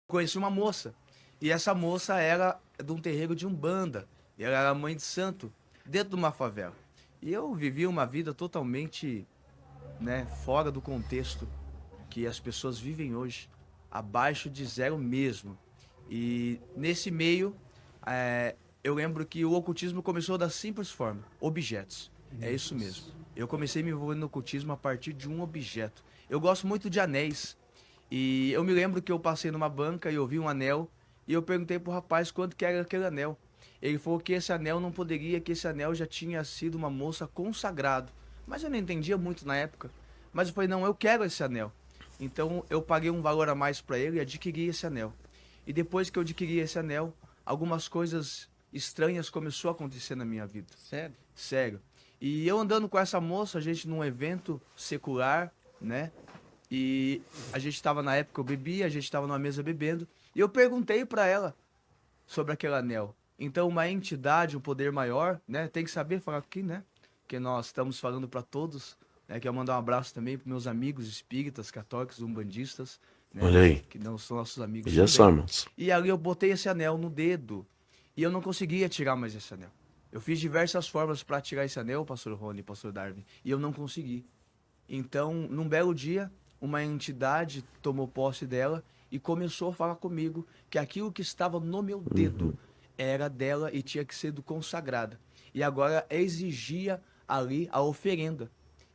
conheci uma moça. E essa moça era de um terreiro de Umbanda. E ela era mãe de santo, dentro de uma favela. E eu vivi uma vida totalmente, né, fora do contexto que as pessoas vivem hoje, abaixo de zero mesmo. E nesse meio, eu lembro que o ocultismo começou da simples forma, objetos. É isso mesmo. Eu comecei me envolvendo no ocultismo a partir de um objeto. Eu gosto muito de anéis. E eu me lembro que eu passei numa banca e eu vi um anel e eu perguntei pro rapaz quanto que era aquele anel. Ele falou que esse anel não poderia, que esse anel já tinha sido uma moça consagrado. Mas eu não entendia muito na época. Mas eu falei, não, eu quero esse anel. Então eu paguei um valor a mais para ele e adquiri esse anel. E depois que eu adquiri esse anel, algumas coisas estranhas começou a acontecer na minha vida. Sério? Sério. E eu andando com essa moça, a gente num evento secular, né? E a gente estava na época, eu bebia, a gente estava numa mesa bebendo, e eu perguntei para ela sobre aquele anel. Então, uma entidade, um poder maior, né? Tem que saber falar aqui, né? Que nós estamos falando para todos, né? Quero mandar um abraço também para meus amigos espíritas, católicos, umbandistas, né? Olha aí. Que não são nossos amigos Já também. somos. E ali eu botei esse anel no dedo e eu não conseguia tirar mais esse anel. Eu fiz diversas formas para tirar esse anel, pastor Rony, pastor Darwin, e eu não consegui. Então, num belo dia, uma entidade tomou posse dela e começou a falar comigo que aquilo que estava no meu dedo era dela e tinha que ser do consagrada. E agora exigia ali a oferenda.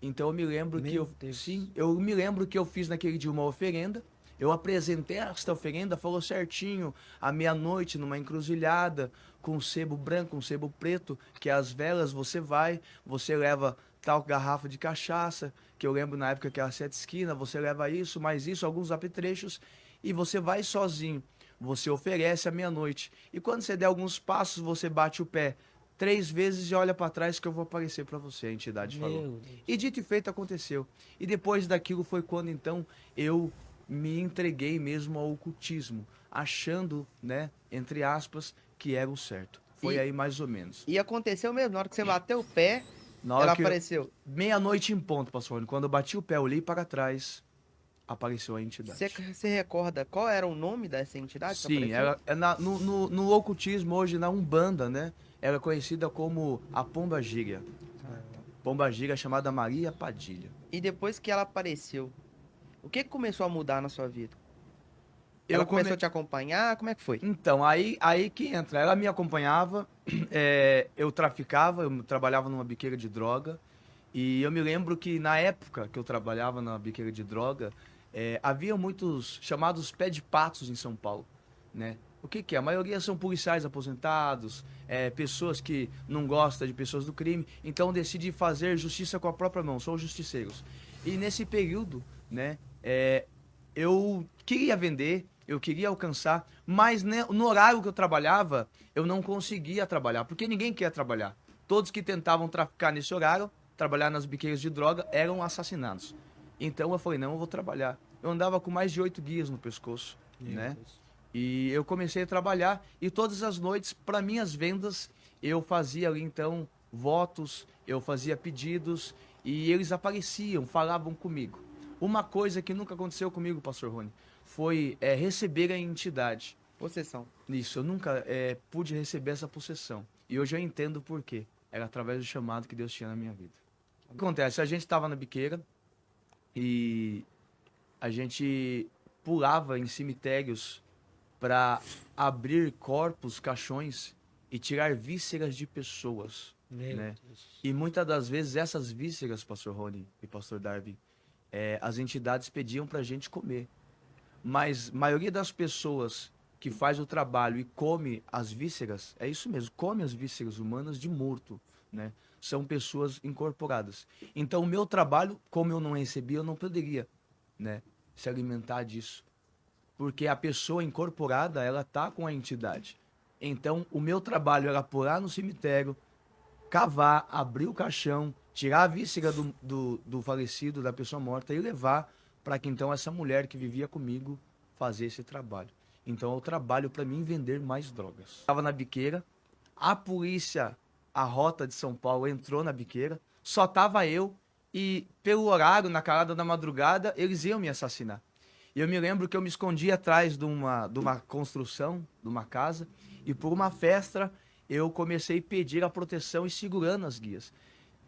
Então eu me lembro que Meu Deus. sim, eu me lembro que eu fiz naquele dia uma oferenda. Eu apresentei esta oferenda, falou certinho, à meia-noite, numa encruzilhada, com um sebo branco, um sebo preto, que as velas você leva tal garrafa de cachaça, que eu lembro na época que era 7 esquinas, você leva isso, mais isso, alguns apetrechos, e você vai sozinho. Você oferece à meia-noite. E quando você der alguns passos, você bate o pé 3 vezes e olha para trás que eu vou aparecer para você, a entidade falou. Meu Deus. E dito e feito aconteceu. E depois daquilo foi quando então eu me entreguei mesmo ao ocultismo, achando, né, entre aspas, que era o certo. Foi E- aí mais ou menos. E aconteceu mesmo, na hora que você bateu o pé, Na hora ela que apareceu. meia-noite em ponto, pastor Rony, quando eu bati o pé, olhei para trás, apareceu a entidade. Você recorda qual era o nome dessa entidade que Sim, apareceu? no ocultismo hoje, na Umbanda, né? Era é conhecida como a Pomba Gira. Pomba Gira chamada Maria Padilha. E depois que ela apareceu, o que que começou a mudar na sua vida? Eu Ela começou come- a te acompanhar? Como é que foi? Então, aí que entra. Ela me acompanhava, eu traficava, eu trabalhava numa biqueira de droga. E eu me lembro que na época que eu trabalhava na biqueira de droga, havia muitos chamados pé de patos em São Paulo, né? O que que é? A maioria são policiais aposentados, pessoas que não gostam de pessoas do crime, então decidi fazer justiça com a própria mão, são justiceiros. E nesse período, né, eu queria vender, eu queria alcançar, mas né, no horário que eu trabalhava, eu não conseguia trabalhar, porque ninguém quer trabalhar. Todos que tentavam traficar nesse horário, trabalhar nas biqueiras de droga, eram assassinados. Então eu falei, não, eu vou trabalhar. Eu andava com mais de 8 guias no pescoço, né? E eu comecei a trabalhar e todas as noites, para minhas vendas, eu fazia ali então votos, eu fazia pedidos e eles apareciam, falavam comigo. Uma coisa que nunca aconteceu comigo, pastor Rony, foi receber a entidade. Possessão. Nisso, eu nunca pude receber essa possessão. E hoje eu entendo por quê. Era através do chamado que Deus tinha na minha vida. O que acontece? A gente estava na biqueira e a gente pulava em cemitérios para abrir corpos, caixões e tirar vísceras de pessoas, né? E muitas das vezes essas vísceras, pastor Rony e pastor Darby, as entidades pediam para a gente comer. Mas a maioria das pessoas que faz o trabalho e come as vísceras, é isso mesmo, come as vísceras humanas de morto, né? São pessoas incorporadas. Então, o meu trabalho, como eu não recebia, eu não poderia, né, se alimentar disso. Porque a pessoa incorporada, ela tá com a entidade. Então, o meu trabalho era pular no cemitério, cavar, abrir o caixão, tirar a víscera do falecido, da pessoa morta e levar para que então essa mulher que vivia comigo fazer esse trabalho. Então, eu trabalho para mim vender mais drogas. Estava na biqueira, a polícia, a rota de São Paulo entrou na biqueira, só tava eu e pelo horário, na calada da madrugada, eles iam me assassinar. E eu me lembro que eu me escondi atrás de uma construção, de uma casa, e por uma festa eu comecei a pedir a proteção e segurando as guias,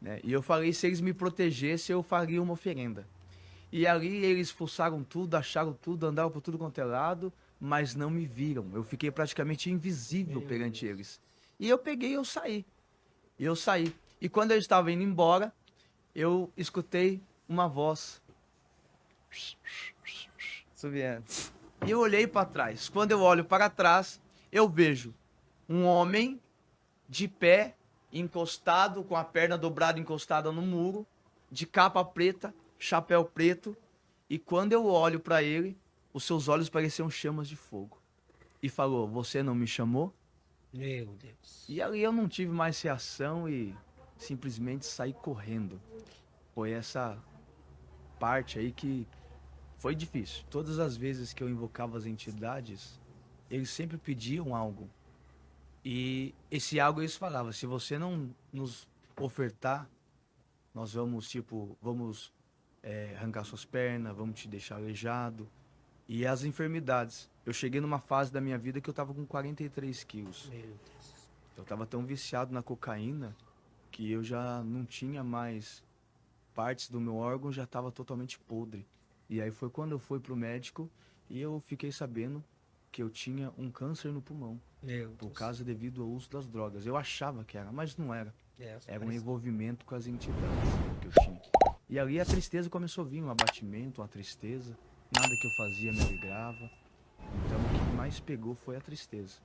né? E eu falei, se eles me protegessem, eu faria uma oferenda. E ali eles fuçaram tudo, acharam tudo, andaram por tudo quanto é lado, mas não me viram. Eu fiquei praticamente invisível perante eles. E eu peguei e eu saí. E eu saí. E quando eu estava indo embora, eu escutei uma voz. Subindo. E eu olhei para trás. Quando eu olho para trás, eu vejo um homem de pé, encostado, com a perna dobrada encostada no muro, de capa preta, chapéu preto. E quando eu olho para ele, os seus olhos pareciam chamas de fogo. E falou: "Você não me chamou?" Meu Deus. E ali eu não tive mais reação e simplesmente saí correndo. Foi essa parte aí que foi difícil. Todas as vezes que eu invocava as entidades, eles sempre pediam algo. E esse algo eles falavam: se você não nos ofertar, nós vamos, tipo, vamos arrancar suas pernas, vamos te deixar aleijado. E as enfermidades. Eu cheguei numa fase da minha vida que eu tava com 43 quilos. Meu Deus. Eu tava tão viciado na cocaína que eu já não tinha mais partes do meu órgão, já tava totalmente podre. E aí foi quando eu fui pro médico e eu fiquei sabendo que eu tinha um câncer no pulmão, Meu por Deus. causa devido ao uso das drogas. Eu achava que era, mas não era. É, Era um parece- envolvimento com as entidades que eu tinha. E ali a tristeza começou a vir, um abatimento, uma tristeza. Nada que eu fazia me alegrava. Então o que mais pegou foi a tristeza.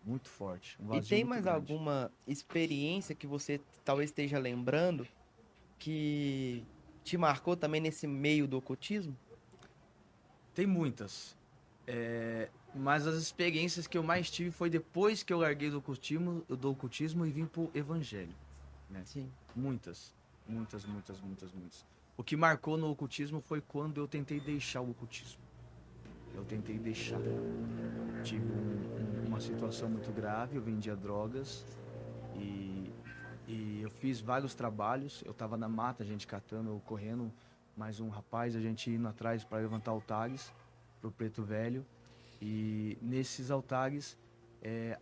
Muito forte. Um E vazio tem muito mais grande. alguma experiência que você talvez esteja lembrando que te marcou também nesse meio do ocultismo? Tem muitas. Mas as experiências que eu mais tive foi depois que eu larguei do ocultismo e vim pro evangelho. Sim. Muitas. Muitas, muitas, muitas, muitas. O que marcou no ocultismo foi quando eu tentei deixar o ocultismo. Eu tentei deixar. Tive uma situação muito grave, eu vendia drogas e, e eu fiz vários trabalhos. Eu tava na mata, a gente catando, eu correndo, mais um rapaz, a gente indo atrás para levantar altares pro Preto Velho. E nesses altares,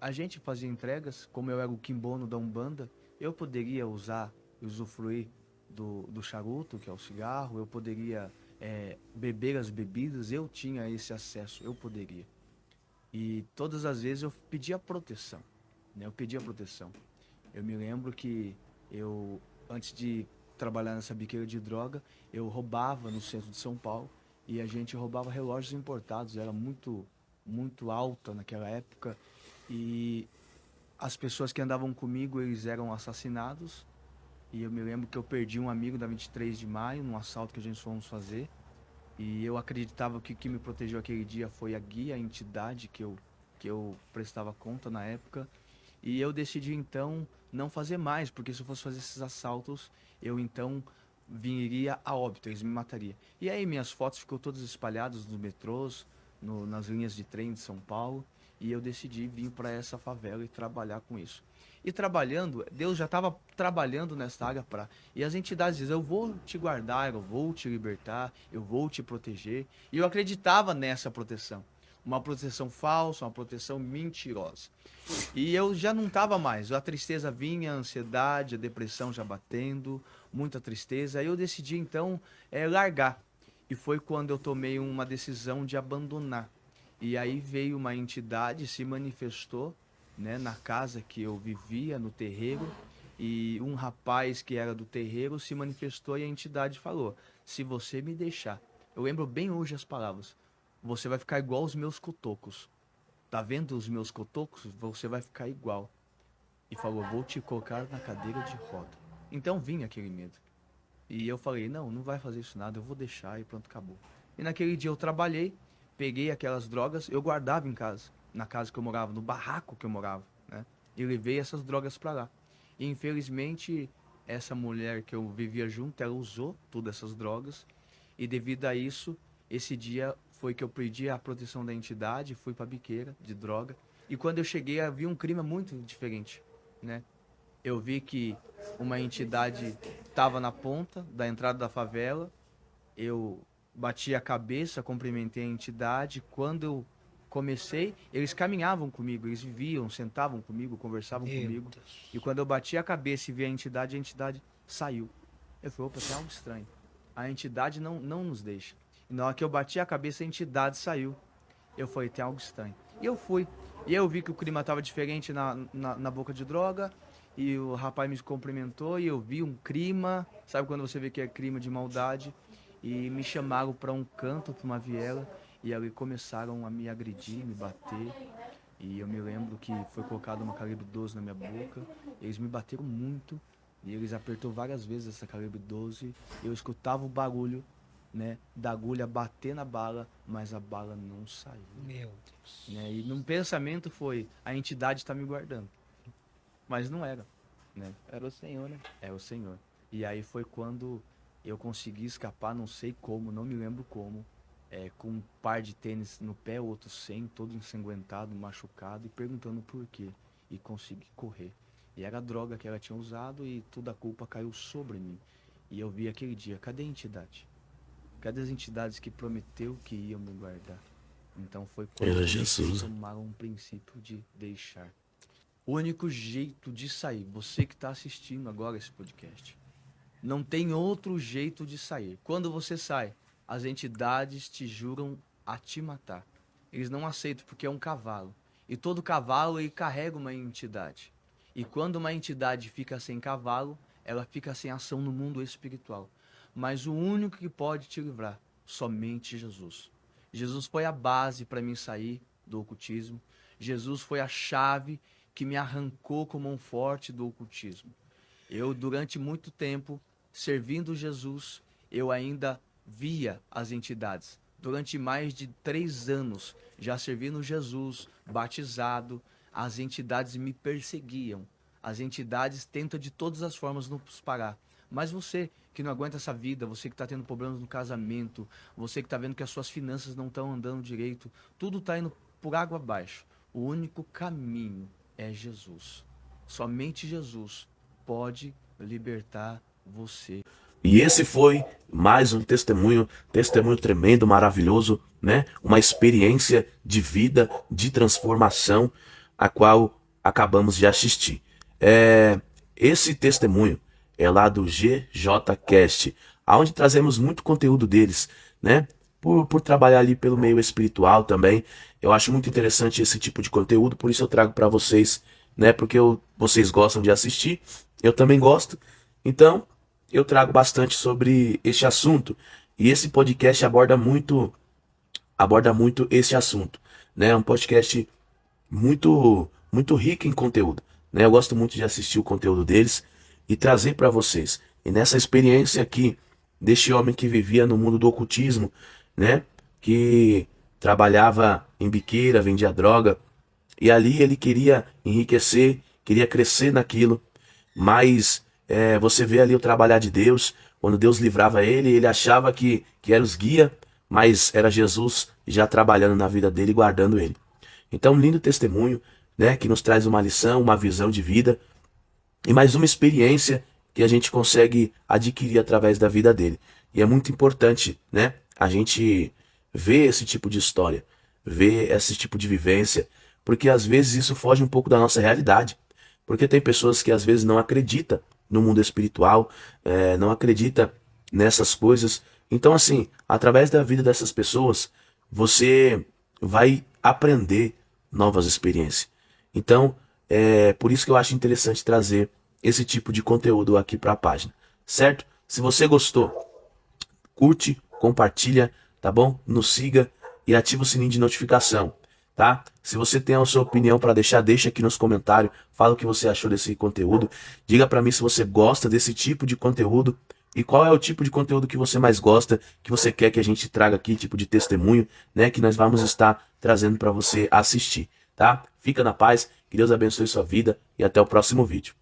a gente fazia entregas, como eu era o quimbono da Umbanda, eu poderia usufruir do charuto, que é o cigarro, eu poderia beber as bebidas, eu tinha esse acesso, eu poderia. E todas as vezes eu pedia proteção, né? Eu pedia proteção. Eu me lembro que antes de trabalhar nessa biqueira de droga, eu roubava no centro de São Paulo e a gente roubava relógios importados, era muito, muito alta naquela época e as pessoas que andavam comigo, eles eram assassinados e eu me lembro que eu perdi um amigo da 23 de maio num assalto que a gente fomos fazer. E eu acreditava que o que me protegeu aquele dia foi a guia, a entidade que eu prestava conta na época. E eu decidi então não fazer mais, porque se eu fosse fazer esses assaltos, eu então viria a óbito, eles me matariam. E aí minhas fotos ficou todas espalhadas nos metrôs, nas linhas de trem de São Paulo, e eu decidi vir para essa favela e trabalhar com isso. E trabalhando, Deus já estava trabalhando nessa área para. E as entidades dizem: eu vou te guardar, eu vou te libertar, eu vou te proteger. E eu acreditava nessa proteção. Uma proteção falsa, uma proteção mentirosa. E eu já não estava mais. A tristeza vinha, a ansiedade, a depressão já batendo, muita tristeza. Aí eu decidi então largar. E foi quando eu tomei uma decisão de abandonar. E aí veio uma entidade, se manifestou, né, na casa que eu vivia, no terreiro, e um rapaz que era do terreiro se manifestou e a entidade falou: se você me deixar, eu lembro bem hoje as palavras, você vai ficar igual os meus cotocos. Tá vendo os meus cotocos? Você vai ficar igual. E falou: vou te colocar na cadeira de roda. Então vinha aquele medo. E eu falei: não, não vai fazer isso nada, eu vou deixar e pronto, acabou. E naquele dia eu trabalhei, peguei aquelas drogas, eu guardava em casa, na casa que eu morava, no barraco que eu morava, né? E levei essas drogas para lá. E infelizmente, essa mulher que eu vivia junto, ela usou todas essas drogas. E devido a isso, esse dia foi que eu perdi a proteção da entidade, fui pra biqueira de droga. E quando eu cheguei, havia um clima muito diferente, né? Eu vi que uma entidade estava na ponta da entrada da favela. Eu bati a cabeça, cumprimentei a entidade. Quando eu comecei, eles caminhavam comigo, eles viviam, sentavam comigo, conversavam Meu comigo. Deus. E quando eu bati a cabeça e vi a entidade saiu. Eu falei, opa, tem algo estranho. A entidade não nos deixa. E na hora que eu bati a cabeça, a entidade saiu. Eu falei, tem algo estranho. E eu fui. E eu vi que o clima estava diferente na boca de droga. E o rapaz me cumprimentou e eu vi um clima. Sabe quando você vê que é clima de maldade? E me chamaram para um canto, para uma viela. E ali começaram a me agredir, me bater. E eu me lembro que foi colocado uma calibre 12 na minha boca. Eles me bateram muito. E eles apertou várias vezes essa calibre 12. Eu escutava o barulho, né, da agulha bater na bala, mas a bala não saiu. Meu Deus. Né? E num pensamento foi, a entidade está me guardando. Mas não era, né? Era o Senhor, né? É o Senhor. E aí foi quando eu consegui escapar, não sei como, não me lembro como, com um par de tênis no pé, outro sem, todo ensanguentado, machucado, e perguntando por quê. E consegui correr. E era a droga que ela tinha usado e toda a culpa caiu sobre mim. E eu vi aquele dia, cadê a entidade? Cadê as entidades que prometeu que iam me guardar? Então foi quando Era eles Jesus. tomaram um princípio de deixar. O único jeito de sair, você que está assistindo agora esse podcast, não tem outro jeito de sair. Quando você sai, as entidades te juram a te matar. Eles não aceitam porque é um cavalo. E todo cavalo ele carrega uma entidade. E quando uma entidade fica sem cavalo, ela fica sem ação no mundo espiritual. Mas o único que pode te livrar, somente Jesus. Jesus foi a base para mim sair do ocultismo. Jesus foi a chave que me arrancou como um forte do ocultismo. Eu, durante muito tempo, servindo Jesus, eu ainda via as entidades. Durante mais de 3 anos, já servindo Jesus, batizado, as entidades me perseguiam. As entidades tentam de todas as formas nos parar. Mas você que não aguenta essa vida, você que está tendo problemas no casamento, você que está vendo que as suas finanças não estão andando direito, tudo está indo por água abaixo. O único caminho é Jesus. Somente Jesus pode libertar você. E esse foi mais um testemunho tremendo, maravilhoso, né? Uma experiência de vida, de transformação, a qual acabamos de assistir. Esse testemunho é lá do GJCast, onde trazemos muito conteúdo deles, né? Por trabalhar ali pelo meio espiritual também. Eu acho muito interessante esse tipo de conteúdo, por isso eu trago para vocês, né? Porque vocês gostam de assistir, eu também gosto. Então, eu trago bastante sobre este assunto. E esse podcast aborda muito esse assunto, né? É um podcast muito rico em conteúdo, né? Eu gosto muito de assistir o conteúdo deles e trazer para vocês. E nessa experiência aqui deste homem que vivia no mundo do ocultismo, né? Que trabalhava em biqueira, vendia droga, e ali ele queria enriquecer, queria crescer naquilo, mas você vê ali o trabalhar de Deus. Quando Deus livrava ele achava que era os guia, mas era Jesus já trabalhando na vida dele, guardando ele. Então, um lindo testemunho, né, que nos traz uma lição, uma visão de vida e mais uma experiência que a gente consegue adquirir através da vida dele. E é muito importante, né, a gente ver esse tipo de história, ver esse tipo de vivência, porque às vezes isso foge um pouco da nossa realidade. Porque tem pessoas que às vezes não acreditam no mundo espiritual, não acreditam nessas coisas. Então, assim, através da vida dessas pessoas, você vai aprender novas experiências. Então, por isso que eu acho interessante trazer esse tipo de conteúdo aqui para a página, certo? Se você gostou, curte, compartilha, tá bom? Nos siga e ativa o sininho de notificação, tá? Se você tem a sua opinião para deixar, deixa aqui nos comentários. Fala o que você achou desse conteúdo. Diga para mim se você gosta desse tipo de conteúdo e qual é o tipo de conteúdo que você mais gosta, que você quer que a gente traga aqui, tipo de testemunho, né? Que nós vamos estar trazendo para você assistir, tá? Fica na paz, que Deus abençoe sua vida e até o próximo vídeo.